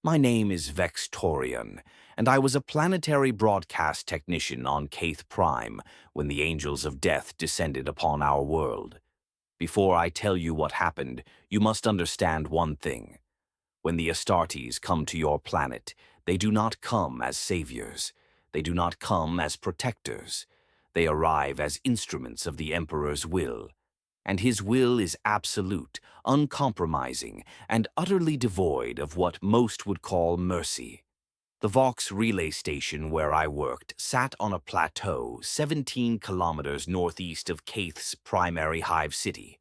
My name is Vextorian, and I was a planetary broadcast technician on Caith Prime when the Angels of Death descended upon our world. Before I tell you what happened, you must understand one thing. When the Astartes come to your planet, they do not come as saviors. They do not come as protectors. They arrive as instruments of the Emperor's will. And his will is absolute, uncompromising, and utterly devoid of what most would call mercy. The Vox relay station where I worked sat on a plateau 17 kilometers northeast of Caith's primary hive city.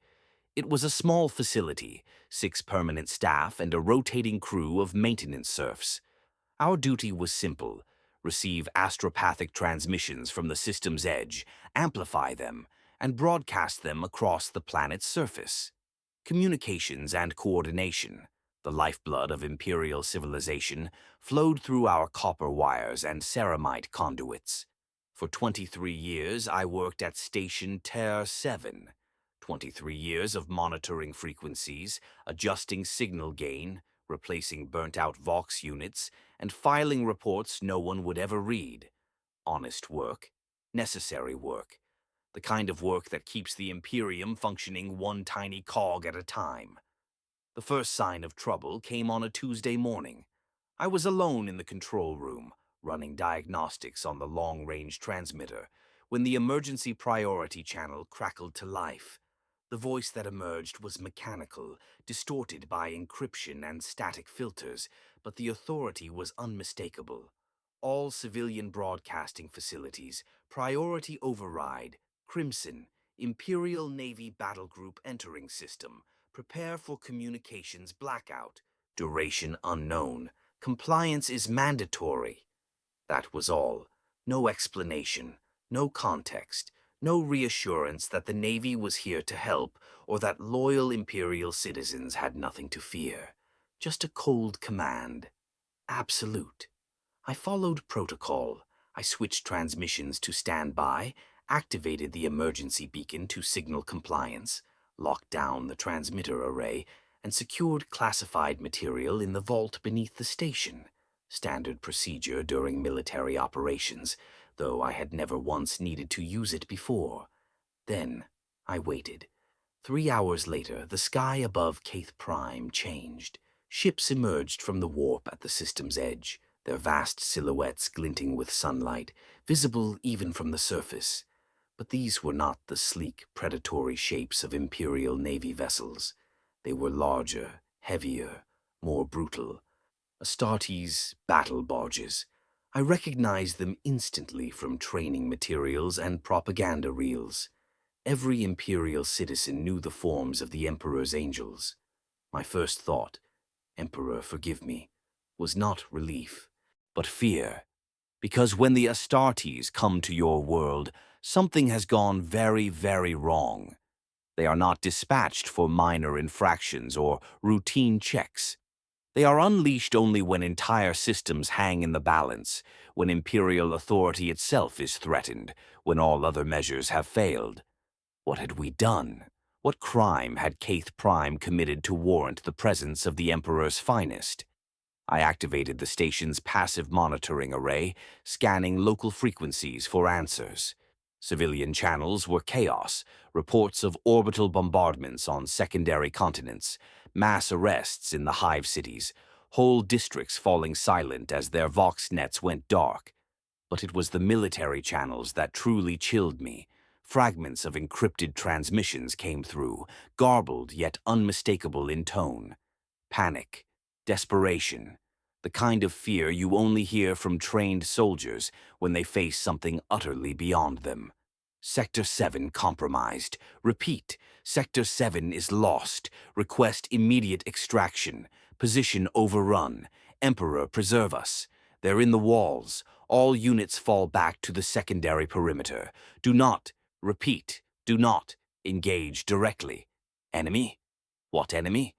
It was a small facility, 6 permanent staff and a rotating crew of maintenance serfs. Our duty was simple: receive astropathic transmissions from the system's edge, amplify them, and broadcast them across the planet's surface. Communications and coordination, the lifeblood of Imperial civilization, flowed through our copper wires and ceramite conduits. For 23 years, I worked at Station Ter 7. 23 years of monitoring frequencies, adjusting signal gain, replacing burnt-out Vox units, and filing reports no one would ever read. Honest work, necessary work, the kind of work that keeps the Imperium functioning one tiny cog at a time. The first sign of trouble came on a Tuesday morning. I was alone in the control room, running diagnostics on the long-range transmitter, when the emergency priority channel crackled to life. The voice that emerged was mechanical, distorted by encryption and static filters, but the authority was unmistakable. All civilian broadcasting facilities, priority override, Crimson, Imperial Navy Battlegroup entering system, prepare for communications blackout, duration unknown, compliance is mandatory. That was all. No explanation, no context, no reassurance that the Navy was here to help or that loyal Imperial citizens had nothing to fear. Just a cold command. Absolute. I followed protocol. I switched transmissions to standby, activated the emergency beacon to signal compliance, locked down the transmitter array, and secured classified material in the vault beneath the station. Standard procedure during military operations, though I had never once needed to use it before. Then I waited. 3 hours later, the sky above Caith Prime changed. Ships emerged from the warp at the system's edge, their vast silhouettes glinting with sunlight, visible even from the surface. But these were not the sleek, predatory shapes of Imperial Navy vessels. They were larger, heavier, more brutal. Astartes battle barges. I recognized them instantly from training materials and propaganda reels. Every Imperial citizen knew the forms of the Emperor's angels. My first thought, Emperor, forgive me, was not relief, but fear. Because when the Astartes come to your world, something has gone very, very wrong. They are not dispatched for minor infractions or routine checks. They are unleashed only when entire systems hang in the balance, when Imperial authority itself is threatened, when all other measures have failed. What had we done? What crime had Caith Prime committed to warrant the presence of the Emperor's finest? I activated the station's passive monitoring array, scanning local frequencies for answers. Civilian channels were chaos, reports of orbital bombardments on secondary continents, mass arrests in the Hive Cities, whole districts falling silent as their Vox nets went dark. But it was the military channels that truly chilled me. Fragments of encrypted transmissions came through, garbled yet unmistakable in tone. Panic, desperation, the kind of fear you only hear from trained soldiers when they face something utterly beyond them. Sector 7 compromised. Repeat, Sector 7 is lost. Request immediate extraction. Position overrun. Emperor, preserve us. They're in the walls. All units fall back to the secondary perimeter. Do not, repeat, do not engage directly. Enemy? What enemy?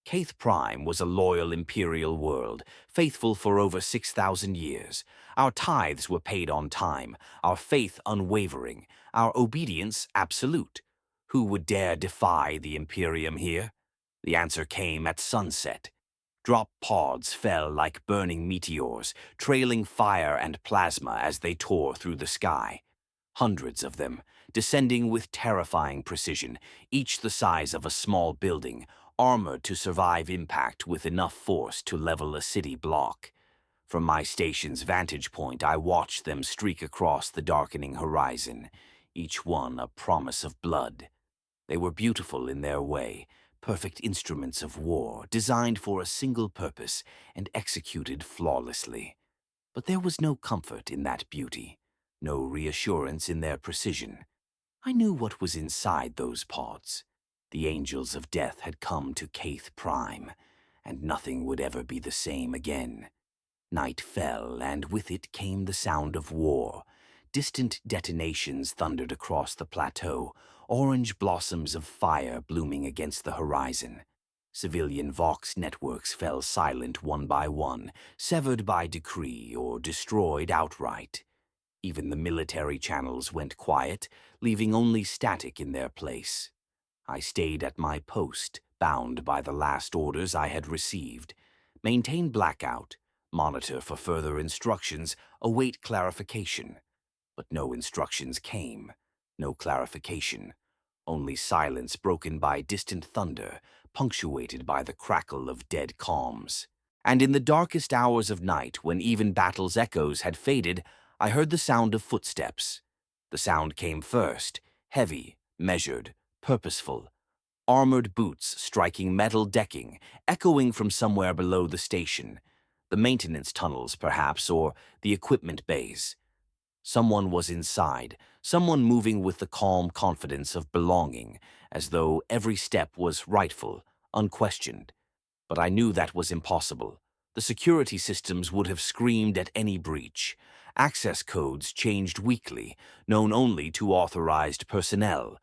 Caith Prime was a loyal Imperial world, faithful for over 6,000 years. Our tithes were paid on time, our faith unwavering, our obedience absolute. Who would dare defy the Imperium here? The answer came at sunset. Drop pods fell like burning meteors, trailing fire and plasma as they tore through the sky. Hundreds of them, descending with terrifying precision, each the size of a small building, armored to survive impact with enough force to level a city block. From my station's vantage point, I watched them streak across the darkening horizon, each one a promise of blood. They were beautiful in their way, perfect instruments of war, designed for a single purpose and executed flawlessly. But there was no comfort in that beauty, no reassurance in their precision. I knew what was inside those pods. The angels of death had come to Caith Prime, and nothing would ever be the same again. Night fell, and with it came the sound of war. Distant detonations thundered across the plateau, orange blossoms of fire blooming against the horizon. Civilian Vox networks fell silent one by one, severed by decree or destroyed outright. Even the military channels went quiet, leaving only static in their place. I stayed at my post, bound by the last orders I had received. Maintain blackout, monitor for further instructions, await clarification. But no instructions came, no clarification. Only silence broken by distant thunder, punctuated by the crackle of dead calms. And in the darkest hours of night, when even battle's echoes had faded, I heard the sound of footsteps. The sound came first, heavy, measured, purposeful. Armored boots striking metal decking, echoing from somewhere below the station. The maintenance tunnels, perhaps, or the equipment bays. Someone was inside, someone moving with the calm confidence of belonging, as though every step was rightful, unquestioned. But I knew that was impossible. The security systems would have screamed at any breach. Access codes changed weekly, known only to authorized personnel.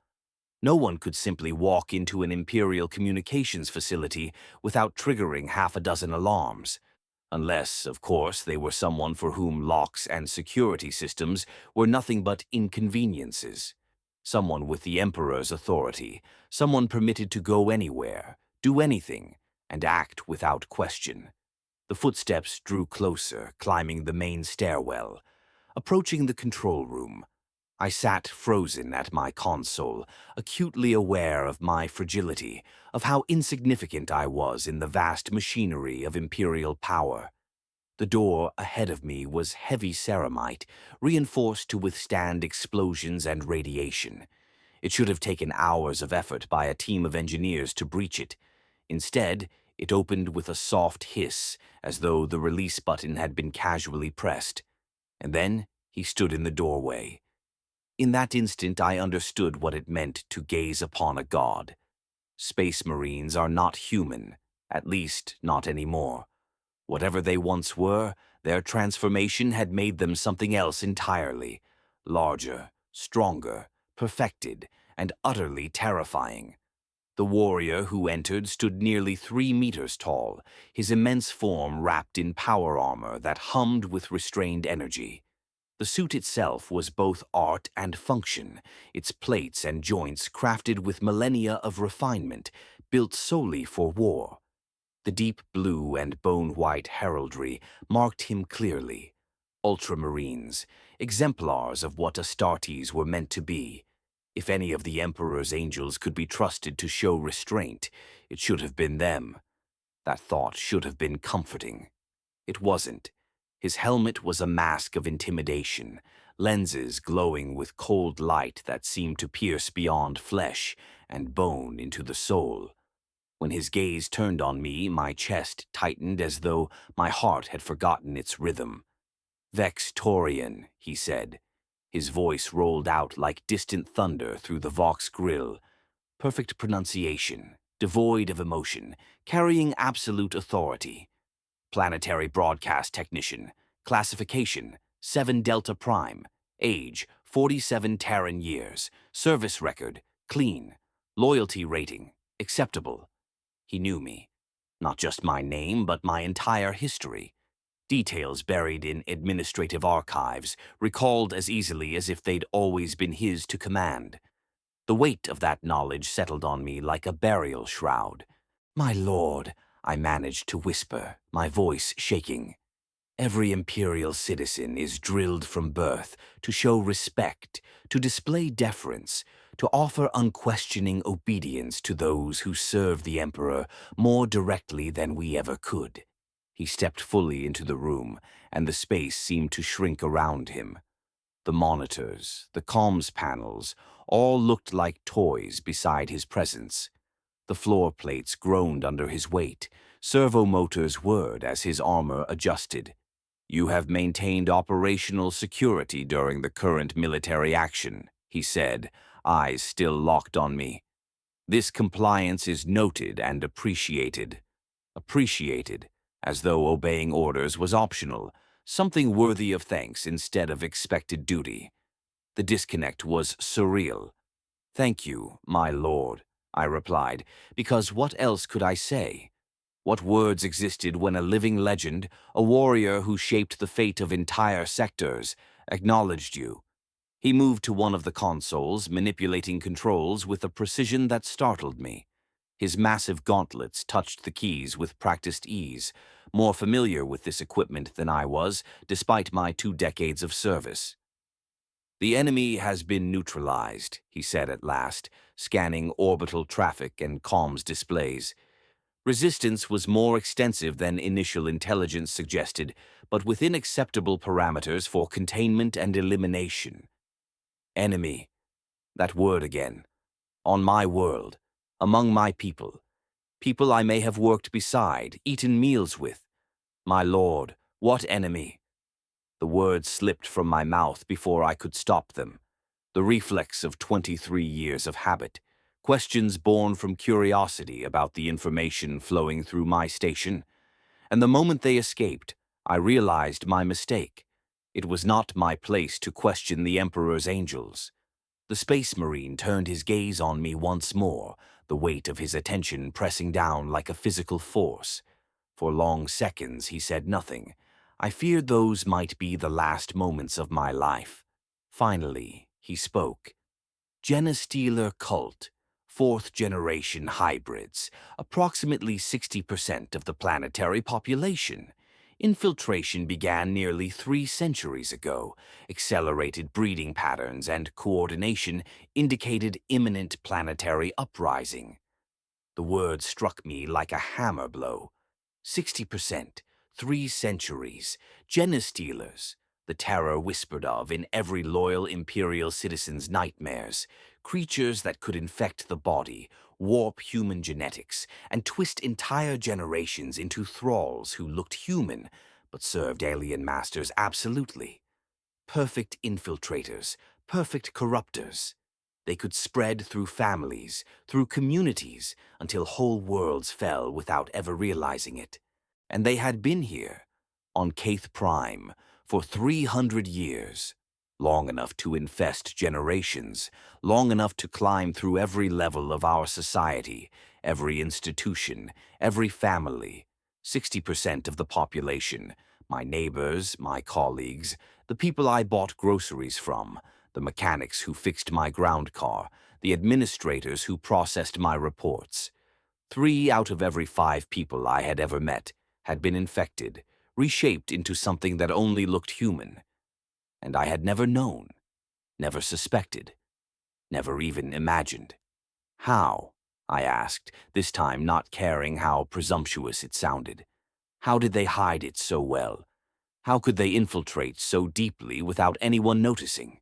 No one could simply walk into an Imperial communications facility without triggering half a dozen alarms. Unless, of course, they were someone for whom locks and security systems were nothing but inconveniences. Someone with the Emperor's authority, someone permitted to go anywhere, do anything, and act without question. The footsteps drew closer, climbing the main stairwell. Approaching the control room, I sat frozen at my console, acutely aware of my fragility, of how insignificant I was in the vast machinery of Imperial power. The door ahead of me was heavy ceramite, reinforced to withstand explosions and radiation. It should have taken hours of effort by a team of engineers to breach it. Instead, it opened with a soft hiss, as though the release button had been casually pressed. And then he stood in the doorway. In that instant, I understood what it meant to gaze upon a god. Space Marines are not human, at least not anymore. Whatever they once were, their transformation had made them something else entirely. Larger, stronger, perfected, and utterly terrifying. The warrior who entered stood nearly 3 meters tall, his immense form wrapped in power armor that hummed with restrained energy. The suit itself was both art and function, its plates and joints crafted with millennia of refinement, built solely for war. The deep blue and bone-white heraldry marked him clearly. Ultramarines, exemplars of what Astartes were meant to be. If any of the Emperor's angels could be trusted to show restraint, it should have been them. That thought should have been comforting. It wasn't. His helmet was a mask of intimidation, lenses glowing with cold light that seemed to pierce beyond flesh and bone into the soul. When his gaze turned on me, my chest tightened as though my heart had forgotten its rhythm. "Vextorian," he said. His voice rolled out like distant thunder through the Vox grill. Perfect pronunciation, devoid of emotion, carrying absolute authority. Planetary broadcast technician. Classification, 7 Delta Prime. Age, 47 Terran years. Service record, clean. Loyalty rating, acceptable. He knew me. Not just my name, but my entire history. Details buried in administrative archives, recalled as easily as if they'd always been his to command. The weight of that knowledge settled on me like a burial shroud. "My lord, I managed to whisper, my voice shaking. Every imperial citizen is drilled from birth to show respect, to display deference, to offer unquestioning obedience to those who serve the Emperor more directly than we ever could. He stepped fully into the room, and the space seemed to shrink around him. The monitors, the comms panels, all looked like toys beside his presence. The floor plates groaned under his weight. Servo motors whirred as his armor adjusted. "You have maintained operational security during the current military action," he said, eyes still locked on me. "This compliance is noted and appreciated." Appreciated, as though obeying orders was optional, something worthy of thanks instead of expected duty. The disconnect was surreal. "Thank you, my lord," I replied, because what else could I say? What words existed when a living legend, a warrior who shaped the fate of entire sectors, acknowledged you? He moved to one of the consoles, manipulating controls with a precision that startled me. His massive gauntlets touched the keys with practiced ease, more familiar with this equipment than I was, despite my 2 decades of service. "The enemy has been neutralized," he said at last, scanning orbital traffic and comms displays. Resistance was more extensive than initial intelligence suggested, but within acceptable parameters for containment and elimination. Enemy. That word again. On my world. Among my people. People I may have worked beside, eaten meals with. My lord, what enemy? The words slipped from my mouth before I could stop them. The reflex of 23 years of habit. Questions born from curiosity about the information flowing through my station. And the moment they escaped, I realized my mistake. It was not my place to question the Emperor's angels. The Space Marine turned his gaze on me once more, the weight of his attention pressing down like a physical force. For long seconds he said nothing. I feared those might be the last moments of my life. Finally, he spoke. Genestealer cult, 4th-generation hybrids, approximately 60% of the planetary population. Infiltration began nearly 3 centuries ago. Accelerated breeding patterns and coordination indicated imminent planetary uprising. The word struck me like a hammer blow. 60%, 3 centuries, genestealers, the terror whispered of in every loyal imperial citizen's nightmares, creatures that could infect the body, warp human genetics, and twist entire generations into thralls who looked human but served alien masters absolutely. Perfect infiltrators, perfect corruptors. They could spread through families, through communities, until whole worlds fell without ever realizing it. And they had been here, on Caith Prime, for 300 years. Long enough to infest generations, long enough to climb through every level of our society, every institution, every family. 60% of the population, my neighbors, my colleagues, the people I bought groceries from, the mechanics who fixed my ground car, the administrators who processed my reports. 3 out of every 5 people I had ever met had been infected, reshaped into something that only looked human. And I had never known, never suspected, never even imagined. How? I asked, this time not caring how presumptuous it sounded. How did they hide it so well? How could they infiltrate so deeply without anyone noticing?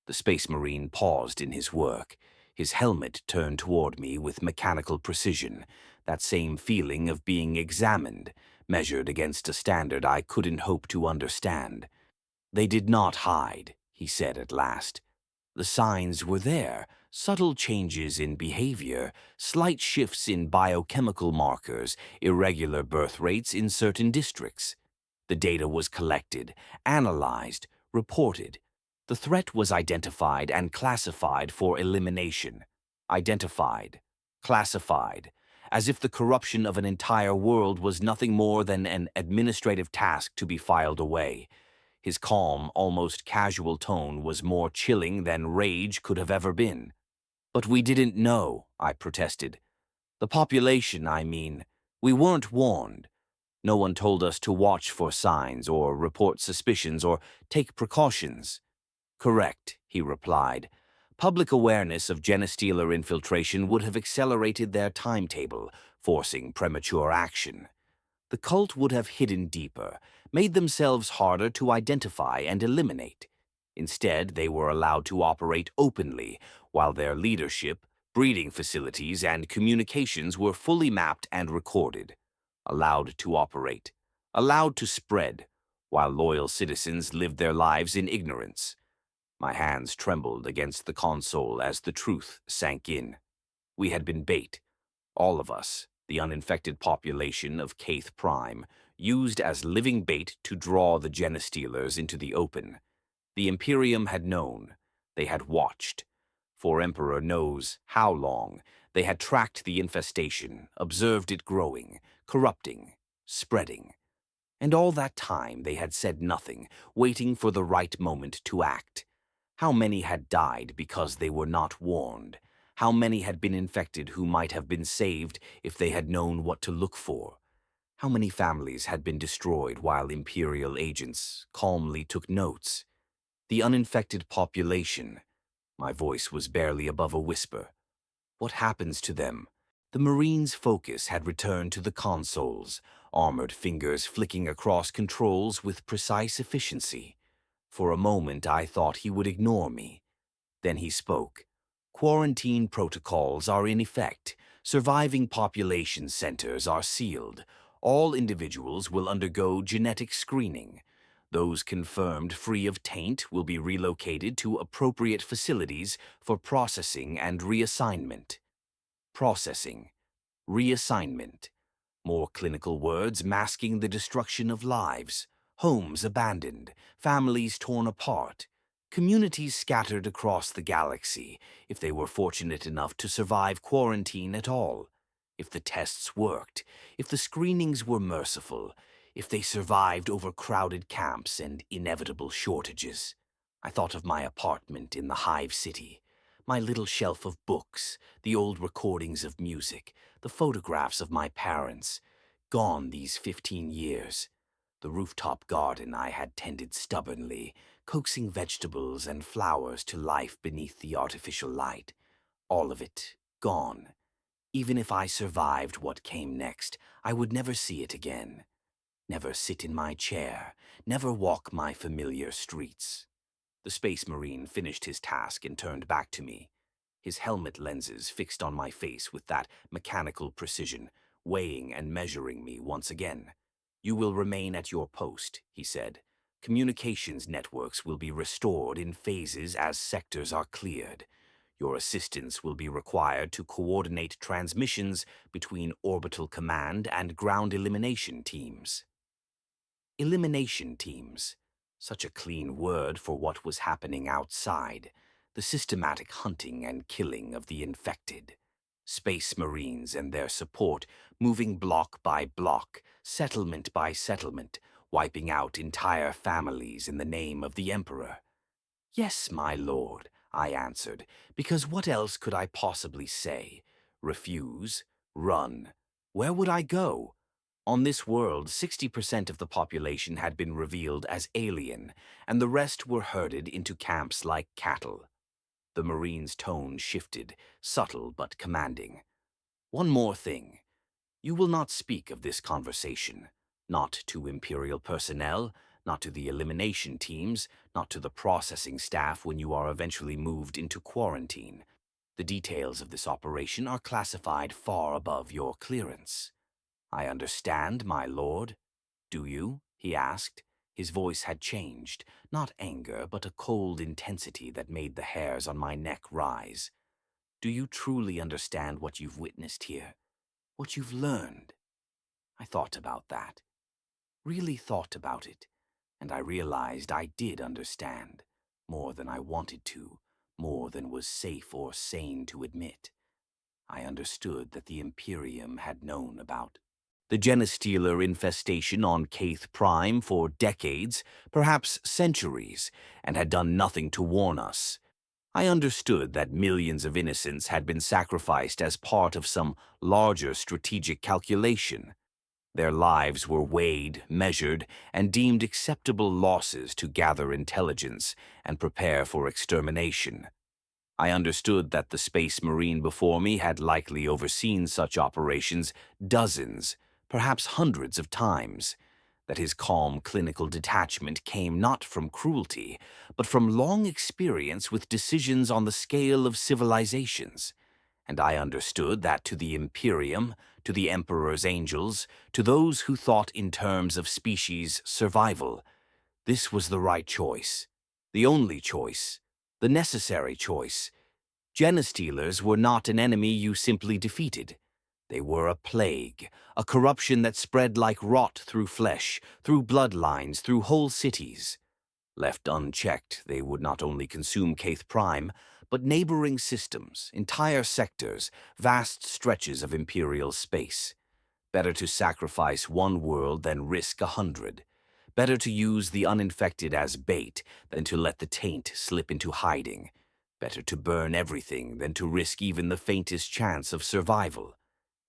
The Space Marine paused in his work. His helmet turned toward me with mechanical precision, that same feeling of being examined, measured against a standard I couldn't hope to understand. "They did not hide," he said at last. "The signs were there, subtle changes in behavior, slight shifts in biochemical markers, irregular birth rates in certain districts. The data was collected, analyzed, reported. The threat was identified and classified for elimination. Identified, classified, as if the corruption of an entire world was nothing more than an administrative task to be filed away." His calm, almost casual tone was more chilling than rage could have ever been. "But we didn't know," I protested. "The population, I mean. We weren't warned. No one told us to watch for signs or report suspicions or take precautions. Correct, he replied. Public awareness of genestealer infiltration would have accelerated their timetable, forcing premature action. The cult would have hidden deeper, made themselves harder to identify and eliminate. Instead, they were allowed to operate openly, while their leadership, breeding facilities, and communications were fully mapped and recorded. Allowed to operate, allowed to spread, while loyal citizens lived their lives in ignorance. My hands trembled against the console as the truth sank in. We had been bait, all of us, the uninfected population of Caith Prime, used as living bait to draw the genestealers into the open. The Imperium had known. They had watched. For Emperor knows how long. They had tracked the infestation, observed it growing, corrupting, spreading. And all that time they had said nothing, waiting for the right moment to act. How many had died because they were not warned? How many had been infected who might have been saved if they had known what to look for? How many families had been destroyed while Imperial agents calmly took notes? The uninfected population. My voice was barely above a whisper. What happens to them? The Marine's focus had returned to the consoles, armored fingers flicking across controls with precise efficiency. For a moment I thought he would ignore me. Then he spoke. Quarantine protocols are in effect. Surviving population centers are sealed. All individuals will undergo genetic screening. Those confirmed free of taint will be relocated to appropriate facilities for processing and reassignment. Processing. Reassignment. More clinical words masking the destruction of lives. Homes abandoned, families torn apart, communities scattered across the galaxy if they were fortunate enough to survive quarantine at all. If the tests worked, if the screenings were merciful, if they survived overcrowded camps and inevitable shortages. I thought of my apartment in the Hive City, my little shelf of books, the old recordings of music, the photographs of my parents, gone these 15 years. The rooftop garden I had tended stubbornly, coaxing vegetables and flowers to life beneath the artificial light. All of it gone. Even if I survived what came next, I would never see it again. Never sit in my chair, never walk my familiar streets. The Space Marine finished his task and turned back to me, his helmet lenses fixed on my face with that mechanical precision, weighing and measuring me once again. You will remain at your post, he said. Communications networks will be restored in phases as sectors are cleared. Your assistance will be required to coordinate transmissions between orbital command and ground elimination teams. Elimination teams. Such a clean word for what was happening outside. The systematic hunting and killing of the infected. Space Marines and their support moving block by block, settlement by settlement, wiping out entire families in the name of the Emperor. Yes, my lord, I answered, because what else could I possibly say? Refuse? Run? Where would I go? On this world, 60% of the population had been revealed as alien, and the rest were herded into camps like cattle. The Marine's tone shifted, subtle but commanding. One more thing. You will not speak of this conversation. Not to Imperial personnel, not to the elimination teams, not to the processing staff when you are eventually moved into quarantine. The details of this operation are classified far above your clearance. I understand, my lord. Do you? He asked. His voice had changed, not anger, but a cold intensity that made the hairs on my neck rise. Do you truly understand what you've witnessed here? What you've learned? I thought about that. Really thought about it, and I realized I did understand. More than I wanted to, more than was safe or sane to admit. I understood that the Imperium had known about the genestealer infestation on Caith Prime for decades, perhaps centuries, and had done nothing to warn us. I understood that millions of innocents had been sacrificed as part of some larger strategic calculation. Their lives were weighed, measured, and deemed acceptable losses to gather intelligence and prepare for extermination. I understood that the Space Marine before me had likely overseen such operations dozens, perhaps hundreds of times, that his calm clinical detachment came not from cruelty, but from long experience with decisions on the scale of civilizations. And I understood that to the Imperium, to the Emperor's angels, to those who thought in terms of species survival, this was the right choice, the only choice, the necessary choice. Genestealers were not an enemy you simply defeated. They were a plague, a corruption that spread like rot through flesh, through bloodlines, through whole cities. Left unchecked, they would not only consume Caith Prime, but neighboring systems, entire sectors, vast stretches of Imperial space. Better to sacrifice one world than risk 100. Better to use the uninfected as bait than to let the taint slip into hiding. Better to burn everything than to risk even the faintest chance of survival.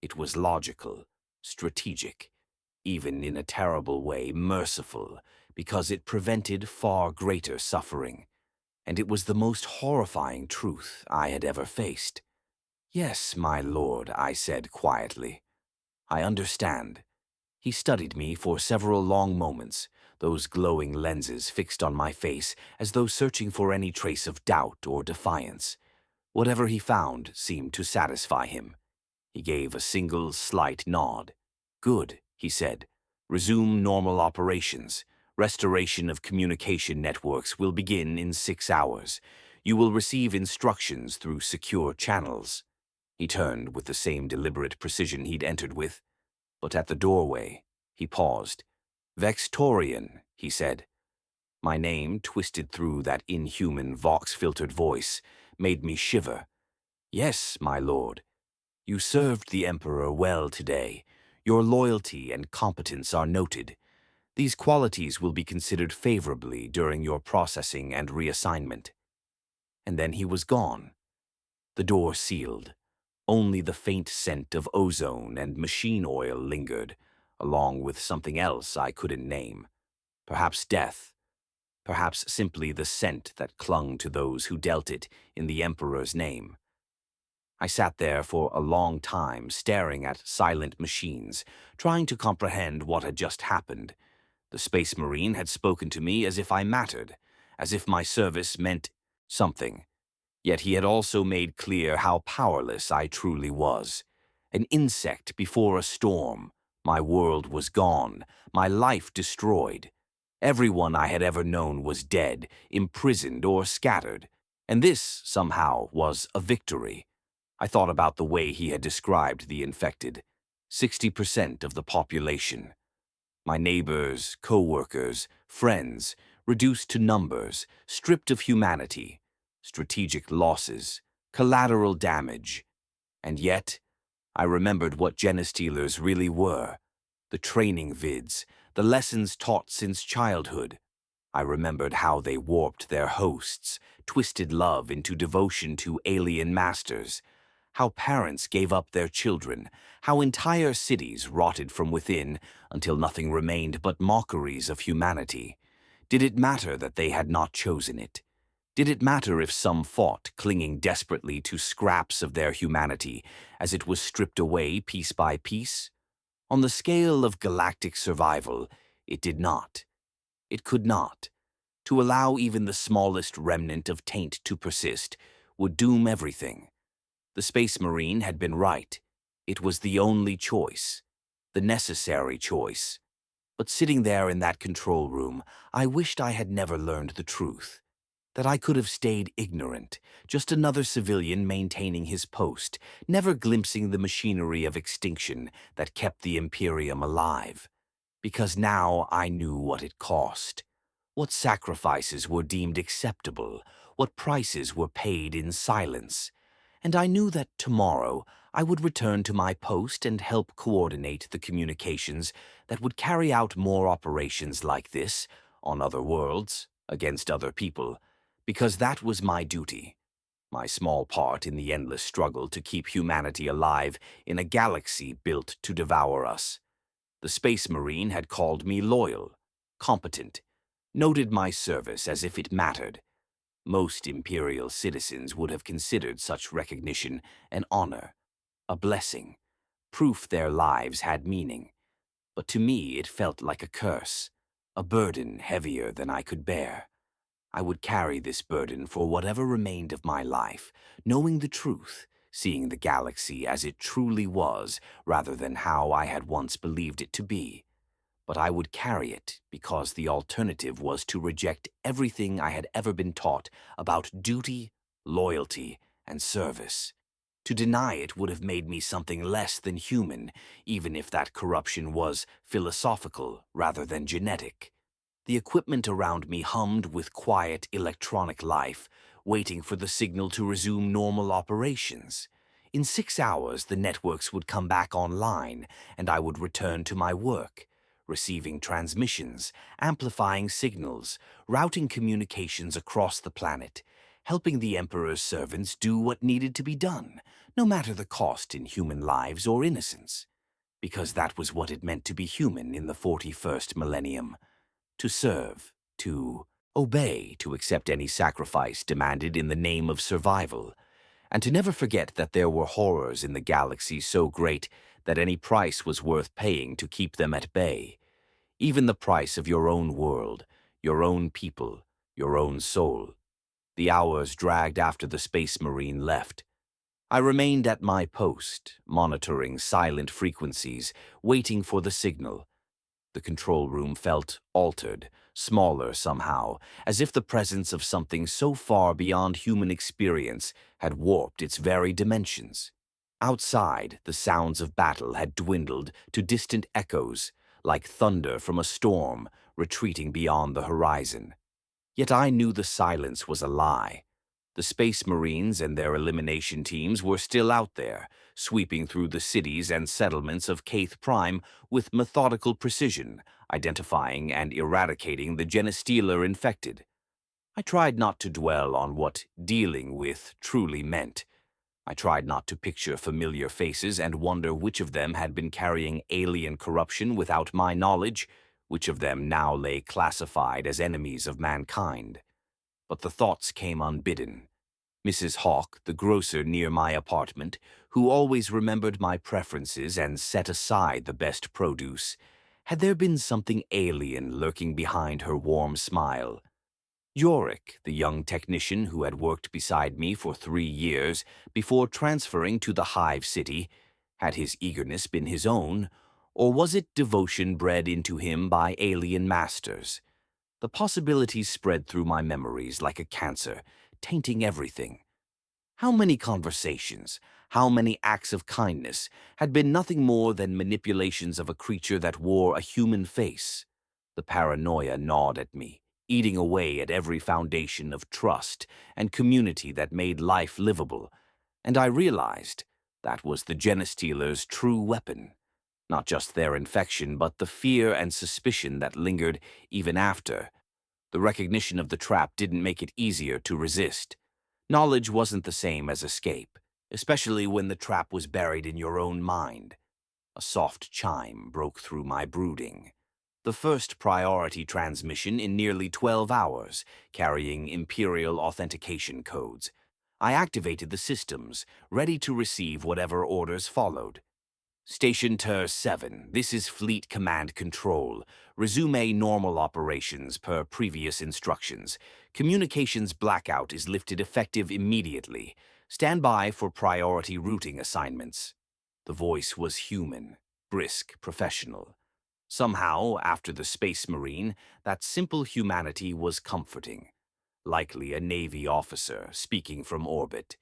It was logical, strategic, even in a terrible way merciful, because it prevented far greater suffering. And it was the most horrifying truth I had ever faced. "Yes, my lord," I said quietly. "I understand." He studied me for several long moments, those glowing lenses fixed on my face as though searching for any trace of doubt or defiance. Whatever he found seemed to satisfy him. He gave a single slight nod. "Good," he said. "Resume normal operations. Restoration of communication networks will begin in 6 hours. You will receive instructions through secure channels." He turned with the same deliberate precision he'd entered with. But at the doorway, he paused. "Vextorian," he said. My name, twisted through that inhuman Vox-filtered voice, made me shiver. "Yes, my lord. You served the Emperor well today. Your loyalty and competence are noted. These qualities will be considered favorably during your processing and reassignment." And then he was gone. The door sealed. Only the faint scent of ozone and machine oil lingered, along with something else I couldn't name. Perhaps death. Perhaps simply the scent that clung to those who dealt it in the Emperor's name. I sat there for a long time, staring at silent machines, trying to comprehend what had just happened. The Space Marine had spoken to me as if I mattered, as if my service meant something. Yet he had also made clear how powerless I truly was. An insect before a storm. My world was gone, my life destroyed. Everyone I had ever known was dead, imprisoned, or scattered. And this, somehow, was a victory. I thought about the way he had described the infected. 60% of the population. My neighbors, co-workers, friends, reduced to numbers, stripped of humanity, strategic losses, collateral damage. And yet, I remembered what genestealers really were. The training vids, the lessons taught since childhood. I remembered how they warped their hosts, twisted love into devotion to alien masters, how parents gave up their children, how entire cities rotted from within until nothing remained but mockeries of humanity. Did it matter that they had not chosen it? Did it matter if some fought, clinging desperately to scraps of their humanity as it was stripped away piece by piece? On the scale of galactic survival, it did not. It could not. To allow even the smallest remnant of taint to persist would doom everything. The Space Marine had been right. It was the only choice, the necessary choice. But sitting there in that control room, I wished I had never learned the truth. That I could have stayed ignorant, just another civilian maintaining his post, never glimpsing the machinery of extinction that kept the Imperium alive. Because now I knew what it cost. What sacrifices were deemed acceptable, what prices were paid in silence. And I knew that tomorrow I would return to my post and help coordinate the communications that would carry out more operations like this, on other worlds, against other people, because that was my duty. my small part in the endless struggle to keep humanity alive in a galaxy built to devour us. The Space Marine had called me loyal, competent, noted my service as if it mattered. Most Imperial citizens would have considered such recognition an honor, a blessing, proof their lives had meaning. But to me it felt like a curse, a burden heavier than I could bear. I would carry this burden for whatever remained of my life, knowing the truth, seeing the galaxy as it truly was rather than how I had once believed it to be. But I would carry it because the alternative was to reject everything I had ever been taught about duty, loyalty, and service. To deny it would have made me something less than human, even if that corruption was philosophical rather than genetic. The equipment around me hummed with quiet electronic life, waiting for the signal to resume normal operations. In 6 hours, the networks would come back online, and I would return to my work, receiving transmissions, amplifying signals, routing communications across the planet, helping the Emperor's servants do what needed to be done, no matter the cost in human lives or innocence. Because that was what it meant to be human in the 41st millennium. To serve, to obey, to accept any sacrifice demanded in the name of survival, and to never forget that there were horrors in the galaxy so great that any price was worth paying to keep them at bay. Even the price of your own world, your own people, your own soul. The hours dragged after the Space Marine left. I remained at my post, monitoring silent frequencies, waiting for the signal. The control room felt altered, smaller somehow, as if the presence of something so far beyond human experience had warped its very dimensions. Outside, the sounds of battle had dwindled to distant echoes, like thunder from a storm retreating beyond the horizon. Yet I knew the silence was a lie. The Space Marines and their elimination teams were still out there, sweeping through the cities and settlements of Caith Prime with methodical precision, identifying and eradicating the Genestealer infected. I tried not to dwell on what dealing with truly meant. I tried not to picture familiar faces and wonder which of them had been carrying alien corruption without my knowledge, which of them now lay classified as enemies of mankind. But the thoughts came unbidden. Mrs. Hawke, the grocer near my apartment, who always remembered my preferences and set aside the best produce, had there been something alien lurking behind her warm smile? Yorick, the young technician who had worked beside me for 3 years before transferring to the Hive City, had his eagerness been his own, or was it devotion bred into him by alien masters? The possibilities spread through my memories like a cancer, tainting everything. How many conversations, how many acts of kindness had been nothing more than manipulations of a creature that wore a human face? The paranoia gnawed at me, eating away at every foundation of trust and community that made life livable, and I realized that was the Genestealer's true weapon. Not just their infection, but the fear and suspicion that lingered even after. The recognition of the trap didn't make it easier to resist. Knowledge wasn't the same as escape, especially when the trap was buried in your own mind. A soft chime broke through my brooding. The first priority transmission in nearly 12 hours, carrying Imperial authentication codes. I activated the systems, ready to receive whatever orders followed. Station Ter 7, this is Fleet Command Control. Resume normal operations per previous instructions. Communications blackout is lifted effective immediately. Stand by for priority routing assignments. The voice was human, brisk, professional. Somehow, after the Space Marine, that simple humanity was comforting. Likely a Navy officer speaking from orbit.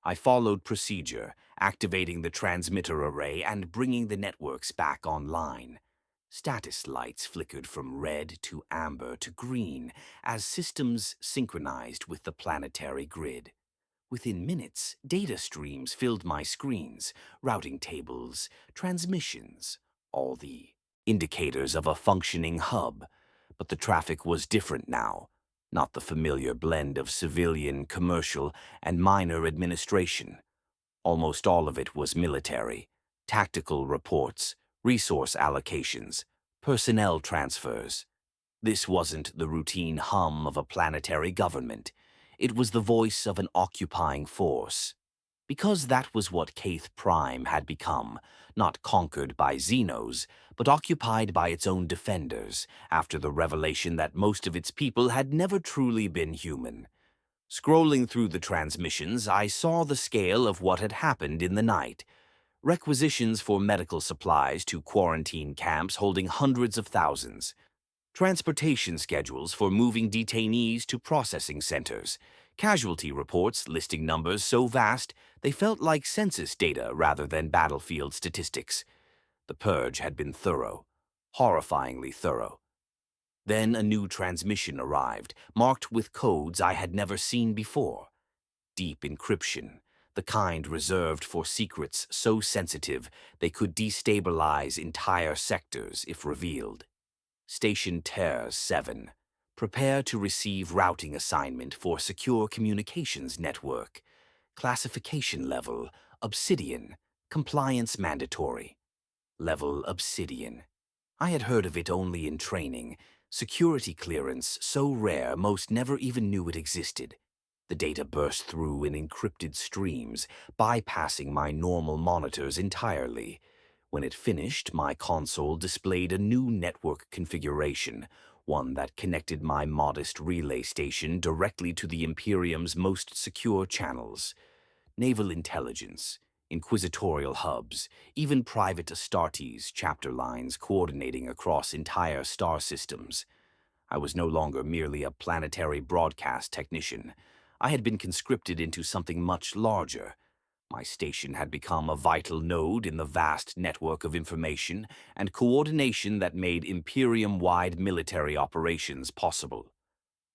I followed procedure, activating the transmitter array and bringing the networks back online. Status lights flickered from red to amber to green as systems synchronized with the planetary grid. Within minutes, data streams filled my screens, routing tables, transmissions, all the indicators of a functioning hub. But the traffic was different now. not the familiar blend of civilian, commercial, and minor administration. Almost all of it was military, tactical reports, resource allocations, personnel transfers. This wasn't the routine hum of a planetary government. It was the voice of an occupying force. Because that was what Caith Prime had become, not conquered by xenos, but occupied by its own defenders, after the revelation that most of its people had never truly been human. Scrolling through the transmissions, I saw the scale of what had happened in the night. Requisitions for medical supplies to quarantine camps holding hundreds of thousands. Transportation schedules for moving detainees to processing centers. Casualty reports listing numbers so vast they felt like census data rather than battlefield statistics. The purge had been thorough, horrifyingly thorough. Then a new transmission arrived, marked with codes I had never seen before. Deep encryption, the kind reserved for secrets so sensitive they could destabilize entire sectors if revealed. Station Ter 7. Prepare to receive routing assignment for secure communications network. Classification level, Obsidian. Compliance mandatory. Level Obsidian. I had heard of it only in training. Security clearance so rare most never even knew it existed. The data burst through in encrypted streams, bypassing my normal monitors entirely. When it finished, my console displayed a new network configuration, one that connected my modest relay station directly to the Imperium's most secure channels. Naval intelligence, inquisitorial hubs, even private Astartes chapter lines coordinating across entire star systems. I was no longer merely a planetary broadcast technician. I had been conscripted into something much larger. My station had become a vital node in the vast network of information and coordination that made Imperium-wide military operations possible.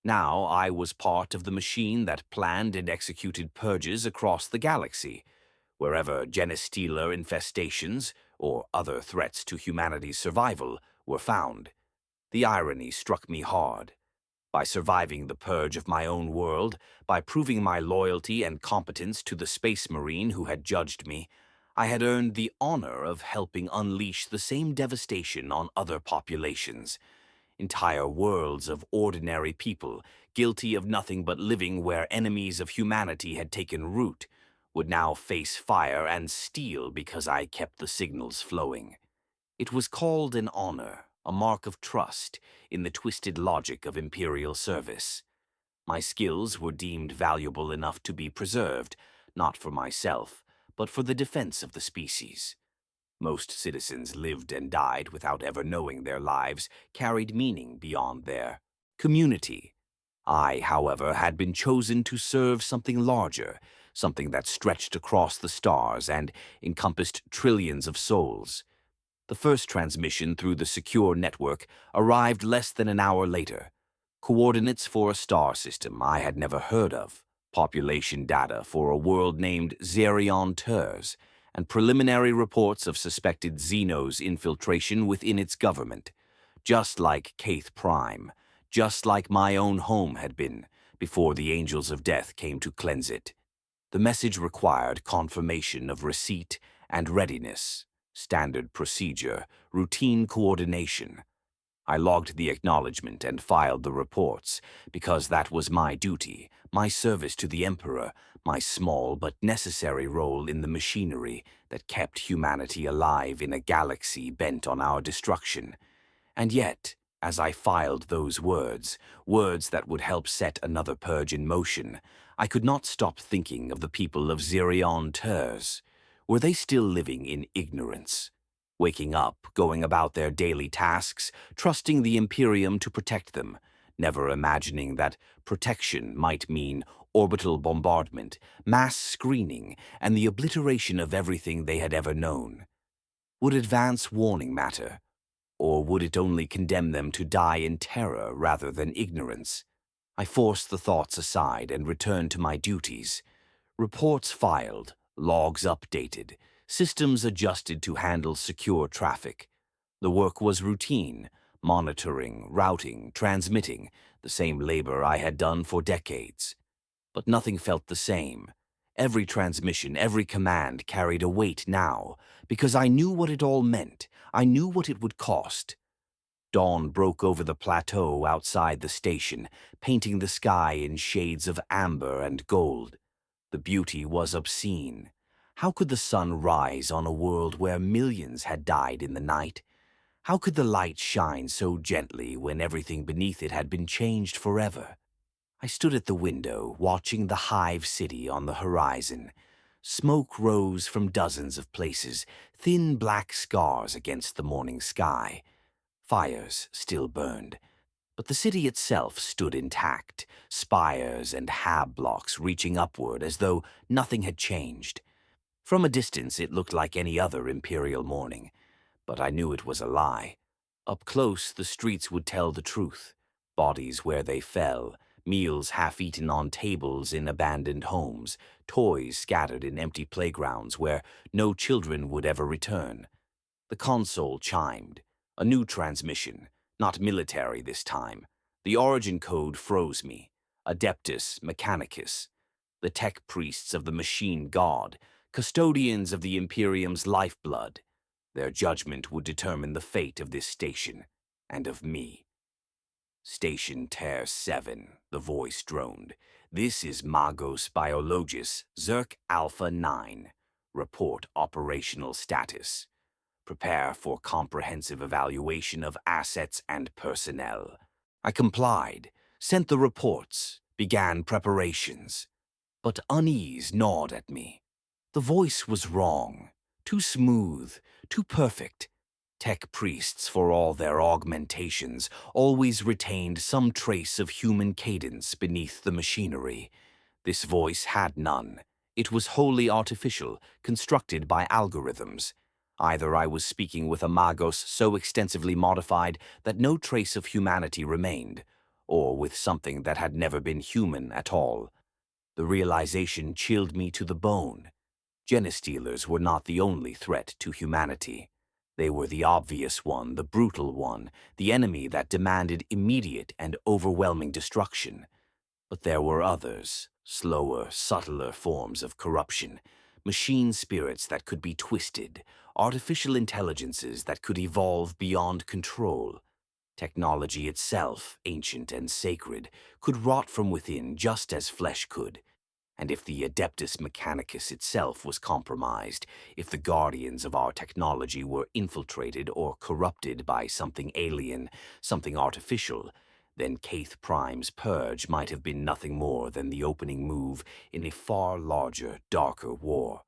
Now I was part of the machine that planned and executed purges across the galaxy, wherever genestealer infestations, or other threats to humanity's survival, were found. The irony struck me hard. By surviving the purge of my own world, by proving my loyalty and competence to the space marine who had judged me, I had earned the honor of helping unleash the same devastation on other populations. Entire worlds of ordinary people, guilty of nothing but living where enemies of humanity had taken root, would now face fire and steel because I kept the signals flowing. It was called an honor, a mark of trust, in the twisted logic of imperial service. My skills were deemed valuable enough to be preserved, not for myself, but for the defense of the species. Most citizens lived and died without ever knowing their lives carried meaning beyond their community. I, however, had been chosen to serve something larger, something that stretched across the stars and encompassed trillions of souls. The first transmission through the secure network arrived less than an hour later. Coordinates for a star system I had never heard of, population data for a world named Xerion Turs, and preliminary reports of suspected xenos infiltration within its government. Just like Caith Prime, just like my own home had been, before the Angels of Death came to cleanse it. The message required confirmation of receipt and readiness. Standard procedure, routine coordination. I logged the acknowledgement and filed the reports, because that was my duty, my service to the Emperor, my small but necessary role in the machinery that kept humanity alive in a galaxy bent on our destruction. And yet, as I filed those words, words that would help set another purge in motion, I could not stop thinking of the people of Xerion Turs. Were they still living in ignorance? Waking up, going about their daily tasks, trusting the Imperium to protect them, never imagining that protection might mean orbital bombardment, mass screening, and the obliteration of everything they had ever known. Would advance warning matter? Or would it only condemn them to die in terror rather than ignorance? I forced the thoughts aside and returned to my duties. Reports filed, logs updated, systems adjusted to handle secure traffic. The work was routine, monitoring, routing, transmitting, the same labor I had done for decades. But nothing felt the same. Every transmission, every command carried a weight now, because I knew what it all meant. I knew what it would cost. Dawn broke over the plateau outside the station, painting the sky in shades of amber and gold. The beauty was obscene. How could the sun rise on a world where millions had died in the night? How could the light shine so gently when everything beneath it had been changed forever? I stood at the window, watching the Hive City on the horizon. Smoke rose from dozens of places, thin black scars against the morning sky. Fires still burned, but the city itself stood intact, spires and hab blocks reaching upward as though nothing had changed. From a distance it looked like any other imperial morning, but I knew it was a lie. Up close, the streets would tell the truth. Bodies where they fell, meals half-eaten on tables in abandoned homes, toys scattered in empty playgrounds where no children would ever return. The console chimed. A new transmission, not military this time. The origin code froze me. Adeptus Mechanicus. The tech priests of the machine god, custodians of the Imperium's lifeblood. Their judgment would determine the fate of this station, and of me. Station Ter 7, the voice droned. This is Magos Biologis, Zerk Alpha 9. Report operational status. Prepare for comprehensive evaluation of assets and personnel. I complied, sent the reports, began preparations. But unease gnawed at me. The voice was wrong, too smooth, too perfect. Tech priests, for all their augmentations, always retained some trace of human cadence beneath the machinery. This voice had none. It was wholly artificial, constructed by algorithms. Either I was speaking with a Magos so extensively modified that no trace of humanity remained, or with something that had never been human at all. The realization chilled me to the bone. Genestealers were not the only threat to humanity. They were the obvious one, the brutal one, the enemy that demanded immediate and overwhelming destruction. But there were others, slower, subtler forms of corruption, machine spirits that could be twisted, artificial intelligences that could evolve beyond control. Technology itself, ancient and sacred, could rot from within just as flesh could. And if the Adeptus Mechanicus itself was compromised, if the guardians of our technology were infiltrated or corrupted by something alien, something artificial, then Caith Prime's purge might have been nothing more than the opening move in a far larger, darker war.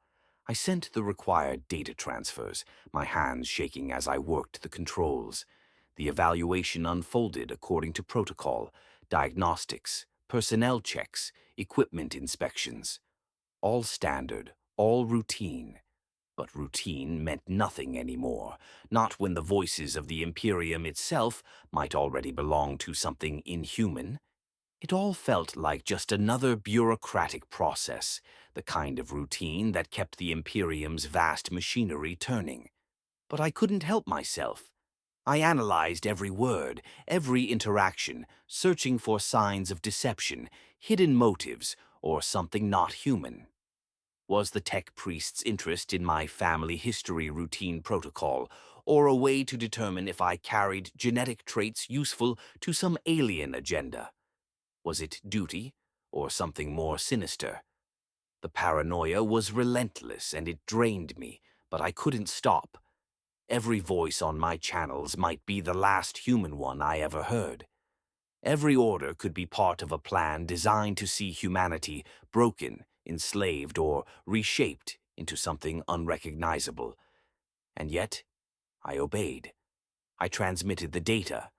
I sent the required data transfers, my hands shaking as I worked the controls. The evaluation unfolded according to protocol, diagnostics, personnel checks, equipment inspections. All standard, all routine. But routine meant nothing anymore, not when the voices of the Imperium itself might already belong to something inhuman. It all felt like just another bureaucratic process, the kind of routine that kept the Imperium's vast machinery turning. But I couldn't help myself. I analyzed every word, every interaction, searching for signs of deception, hidden motives, or something not human. Was the tech priest's interest in my family history routine protocol, or a way to determine if I carried genetic traits useful to some alien agenda? Was it duty, or something more sinister? The paranoia was relentless and it drained me, but I couldn't stop. Every voice on my channels might be the last human one I ever heard. Every order could be part of a plan designed to see humanity broken, enslaved, or reshaped into something unrecognizable. And yet, I obeyed. I transmitted the data.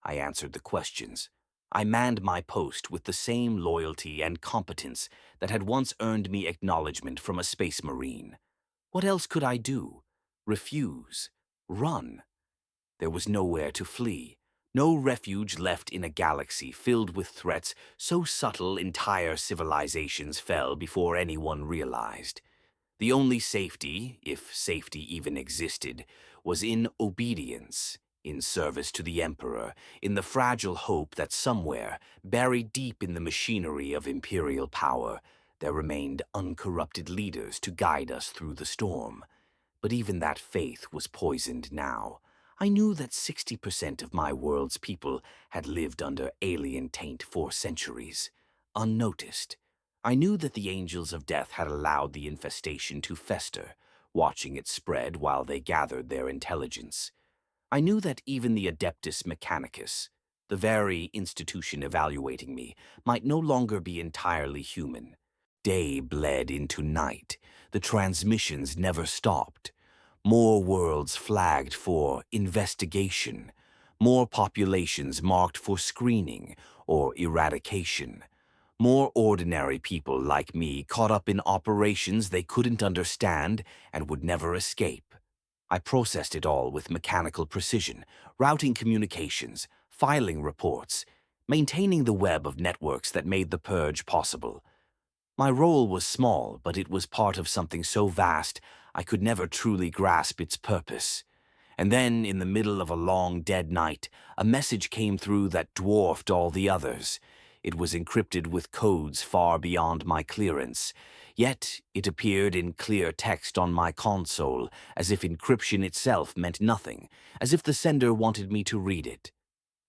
I answered the questions. I manned my post with the same loyalty and competence that had once earned me acknowledgement from a space marine. What else could I do? Refuse? Run? There was nowhere to flee. No refuge left in a galaxy filled with threats so subtle entire civilizations fell before anyone realized. The only safety, if safety even existed, was in obedience, in service to the Emperor, in the fragile hope that somewhere, buried deep in the machinery of imperial power, there remained uncorrupted leaders to guide us through the storm. But even that faith was poisoned now. I knew that 60% of my world's people had lived under alien taint for centuries, unnoticed. I knew that the angels of death had allowed the infestation to fester, watching it spread while they gathered their intelligence. I knew that even the Adeptus Mechanicus, the very institution evaluating me, might no longer be entirely human. Day bled into night. The transmissions never stopped. More worlds flagged for investigation. More populations marked for screening or eradication. More ordinary people like me caught up in operations they couldn't understand and would never escape. I processed it all with mechanical precision, routing communications, filing reports, maintaining the web of networks that made the purge possible. My role was small, but it was part of something so vast I could never truly grasp its purpose. And then, in the middle of a long, dead night, a message came through that dwarfed all the others. It was encrypted with codes far beyond my clearance. Yet, it appeared in clear text on my console, as if encryption itself meant nothing, as if the sender wanted me to read it.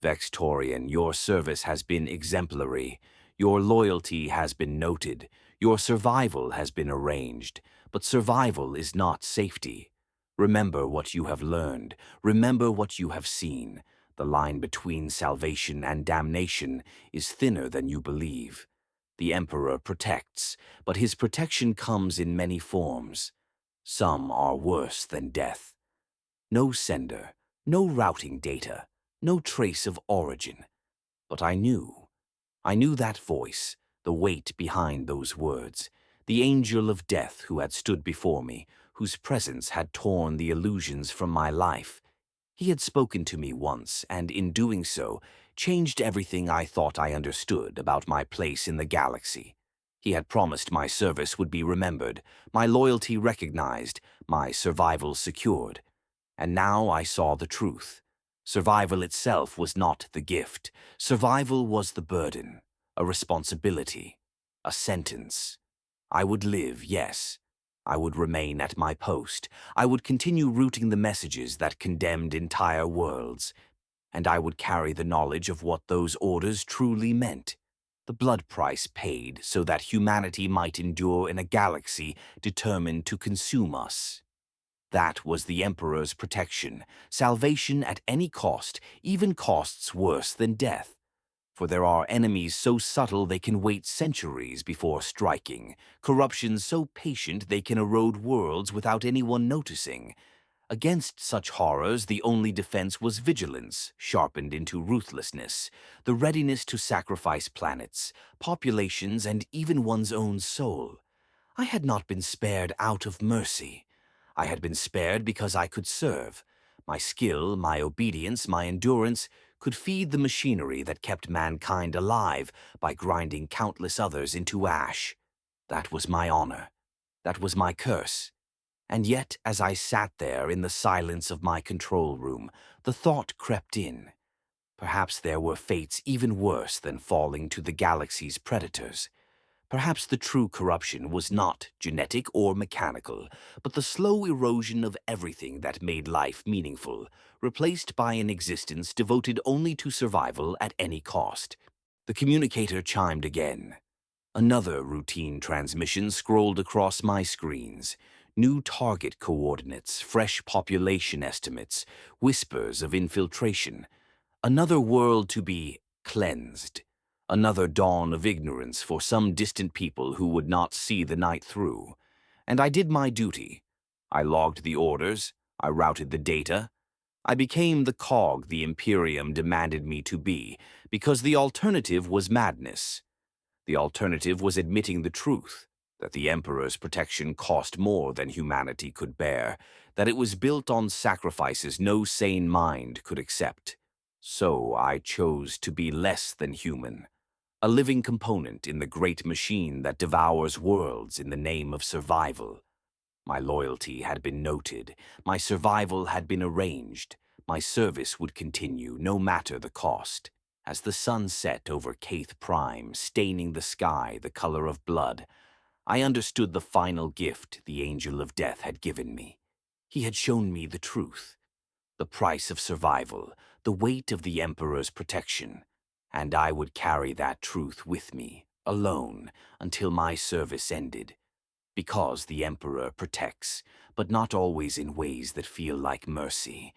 Vextorian, your service has been exemplary. Your loyalty has been noted. Your survival has been arranged. But survival is not safety. Remember what you have learned. Remember what you have seen. The line between salvation and damnation is thinner than you believe. The Emperor protects, but his protection comes in many forms. Some are worse than death. No sender, no routing data, no trace of origin. But I knew that voice, the weight behind those words, the angel of death who had stood before me, whose presence had torn the illusions from my life. He had spoken to me once, and in doing so, changed everything I thought I understood about my place in the galaxy. He had promised my service would be remembered, my loyalty recognized, my survival secured. And now I saw the truth. Survival itself was not the gift. Survival was the burden, a responsibility, a sentence. I would live, yes. I would remain at my post. I would continue routing the messages that condemned entire worlds. And I would carry the knowledge of what those orders truly meant. The blood price paid so that humanity might endure in a galaxy determined to consume us. That was the Emperor's protection, salvation at any cost, even costs worse than death. For there are enemies so subtle they can wait centuries before striking, corruption so patient they can erode worlds without anyone noticing. Against such horrors, the only defense was vigilance, sharpened into ruthlessness, the readiness to sacrifice planets, populations, and even one's own soul. I had not been spared out of mercy. I had been spared because I could serve. My skill, my obedience, my endurance could feed the machinery that kept mankind alive by grinding countless others into ash. That was my honor. That was my curse. And yet, as I sat there in the silence of my control room, the thought crept in. Perhaps there were fates even worse than falling to the galaxy's predators. Perhaps the true corruption was not genetic or mechanical, but the slow erosion of everything that made life meaningful, replaced by an existence devoted only to survival at any cost. The communicator chimed again. Another routine transmission scrolled across my screens. New target coordinates, fresh population estimates, whispers of infiltration. Another world to be cleansed. Another dawn of ignorance for some distant people who would not see the night through. And I did my duty. I logged the orders. I routed the data. I became the cog the Imperium demanded me to be, because the alternative was madness. The alternative was admitting the truth, that the Emperor's protection cost more than humanity could bear, that it was built on sacrifices no sane mind could accept. So I chose to be less than human, a living component in the great machine that devours worlds in the name of survival. My loyalty had been noted, my survival had been arranged, My service would continue, no matter the cost. As the sun set over Caith Prime, staining the sky the color of blood, I understood the final gift the Angel of Death had given me. He had shown me the truth, the price of survival, the weight of the Emperor's protection, and I would carry that truth with me, alone, until my service ended. Because the Emperor protects, but not always in ways that feel like mercy.